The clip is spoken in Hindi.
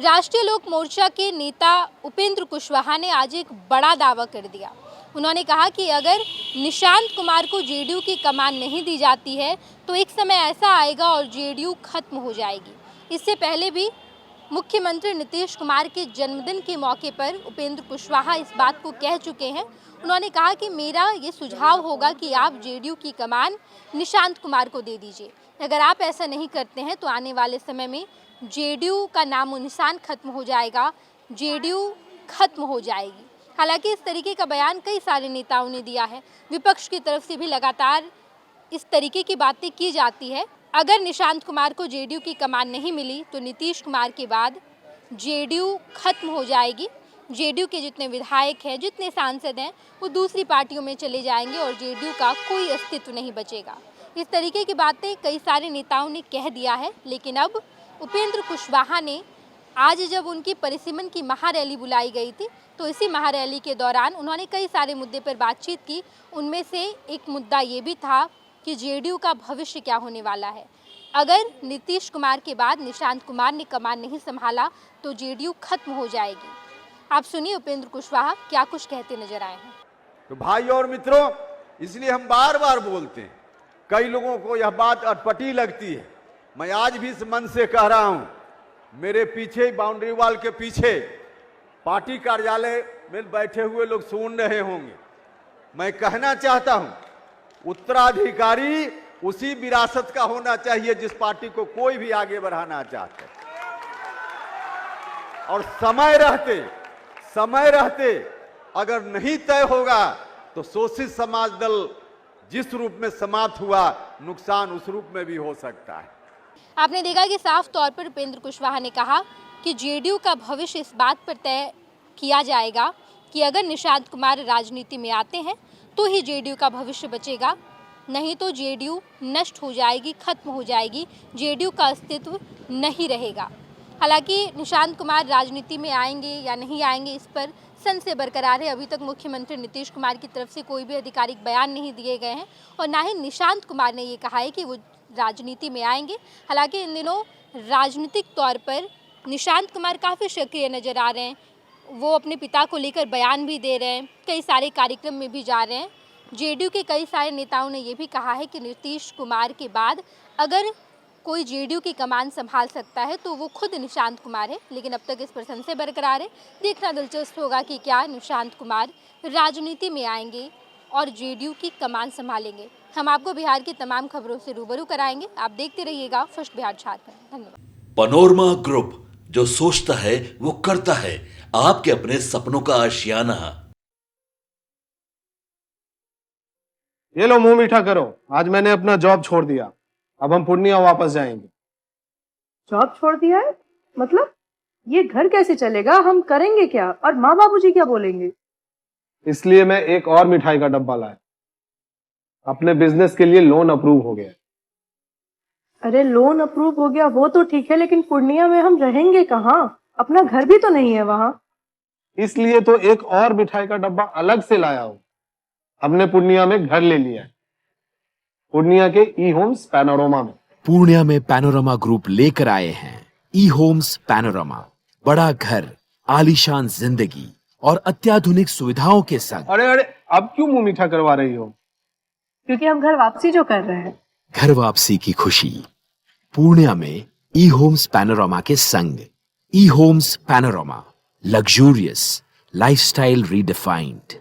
राष्ट्रीय लोक मोर्चा के नेता उपेंद्र कुशवाहा ने आज एक बड़ा दावा कर दिया। उन्होंने कहा कि अगर निशांत कुमार को जेडीयू की कमान नहीं दी जाती है तो एक समय ऐसा आएगा और जेडीयू खत्म हो जाएगी। इससे पहले भी मुख्यमंत्री नीतीश कुमार के जन्मदिन के मौके पर उपेंद्र कुशवाहा इस बात को कह चुके हैं। उन्होंने कहा कि मेरा ये सुझाव होगा कि आप जेडीयू की कमान निशांत कुमार को दे दीजिए। अगर आप ऐसा नहीं करते हैं तो आने वाले समय में जेडीयू का नामो निशान खत्म हो जाएगा, जेडीयू खत्म हो जाएगी। हालांकि इस तरीके का बयान कई सारे नेताओं ने दिया है। विपक्ष की तरफ से भी लगातार इस तरीके की बातें की जाती है। अगर निशांत कुमार को जेडीयू की कमान नहीं मिली तो नीतीश कुमार के बाद जेडीयू खत्म हो जाएगी। जेडीयू के जितने विधायक हैं, जितने सांसद हैं, वो दूसरी पार्टियों में चले जाएंगे और जेडीयू का कोई अस्तित्व नहीं बचेगा। इस तरीके की बातें कई सारे नेताओं ने कह दिया है। लेकिन अब उपेंद्र कुशवाहा ने आज जब उनकी परिसीमन की महारैली बुलाई गई थी तो इसी महारैली के दौरान उन्होंने कई सारे मुद्दे पर बातचीत की। उनमें से एक मुद्दा ये भी था कि जेडीयू का भविष्य क्या होने वाला है। अगर नीतीश कुमार के बाद निशांत कुमार ने कमान नहीं संभाला तो जेडीयू खत्म हो जाएगी। आप सुनिए उपेंद्र कुशवाहा क्या कुछ कहते नजर आए हैं। तो भाई और मित्रों, इसलिए हम बार बार बोलते हैं, कई लोगों को यह बात अटपटी लगती है। मैं आज भी इस मन से कह रहा हूं, मेरे पीछे बाउंड्री वॉल के पीछे पार्टी कार्यालय में बैठे हुए लोग सुन रहे होंगे। मैं कहना चाहता हूं, उत्तराधिकारी उसी विरासत का होना चाहिए जिस पार्टी को कोई भी आगे बढ़ाना चाहते है। और समय रहते अगर नहीं तय होगा तो शोषित समाज दल जिस रूप में समाप्त हुआ, नुकसान उस रूप में भी हो सकता है। आपने देखा कि साफ तौर पर उपेंद्र कुशवाहा ने कहा कि जेडीयू का भविष्य इस बात पर तय किया जाएगा कि अगर निशांत कुमार राजनीति में आते हैं तो ही जेडीयू का भविष्य बचेगा, नहीं तो जेडीयू नष्ट हो जाएगी, खत्म हो जाएगी, जेडीयू का अस्तित्व नहीं रहेगा। हालांकि निशांत कुमार राजनीति में आएंगे या नहीं आएंगे इस पर संशय बरकरार है। अभी तक मुख्यमंत्री नीतीश कुमार की तरफ से कोई भी आधिकारिक बयान नहीं दिए गए हैं और ना ही निशांत कुमार ने ये कहा है कि वो राजनीति में आएंगे। हालांकि इन दिनों राजनीतिक तौर पर निशांत कुमार काफ़ी सक्रिय नज़र आ रहे हैं। वो अपने पिता को लेकर बयान भी दे रहे हैं, कई सारे कार्यक्रम में भी जा रहे हैं। जेडीयू के कई सारे नेताओं ने ये भी कहा है कि नीतीश कुमार के बाद अगर कोई जेडीयू की कमान संभाल सकता है तो वो खुद निशांत कुमार है। लेकिन अब तक इस पर संशय बरकरार है। देखना दिलचस्प होगा कि क्या निशांत कुमार राजनीति में आएंगे और जेडीयू की कमान संभालेंगे। हम आपको बिहार की तमाम खबरों से रूबरू कराएंगे। आप देखते रहिएगा फर्स्ट बिहार झारखंड। धन्यवाद। पनोरमा ग्रुप, जो सोचता है वो करता है। आपके अपने सपनों का आशियाना। ये लो मुंह मीठा करो, आज मैंने अपना जॉब छोड़ दिया। अब हम पूर्णिया वापस जाएंगे। जॉब छोड़ दिया है? मतलब ये घर कैसे चलेगा? हम करेंगे क्या? और माँ बाबूजी क्या बोलेंगे? इसलिए मैं एक और मिठाई का डब्बा लाया। अपने बिजनेस के लिए लोन अप्रूव हो गया। अरे लोन अप्रूव हो गया वो तो ठीक है, लेकिन पूर्णिया में हम रहेंगे कहाँ? अपना घर भी तो नहीं है वहाँ। इसलिए तो एक और मिठाई का डब्बा अलग से लाया हूँ। हमने पूर्णिया में घर ले लिया है, पूर्णिया के ई होम्स पैनोरमा में। पूर्णिया में पैनोरमा ग्रुप लेकर आए हैं ई होम्स पैनोरमा। बड़ा घर, आलीशान जिंदगी और अत्याधुनिक सुविधाओं के संग। अरे अब क्यों मुंह मीठा करवा रही हो? क्योंकि हम घर वापसी जो कर रहे हैं। घर वापसी की खुशी पूर्णिया में ई होम्स पैनोरमा के संग। ई homes panorama, luxurious lifestyle redefined.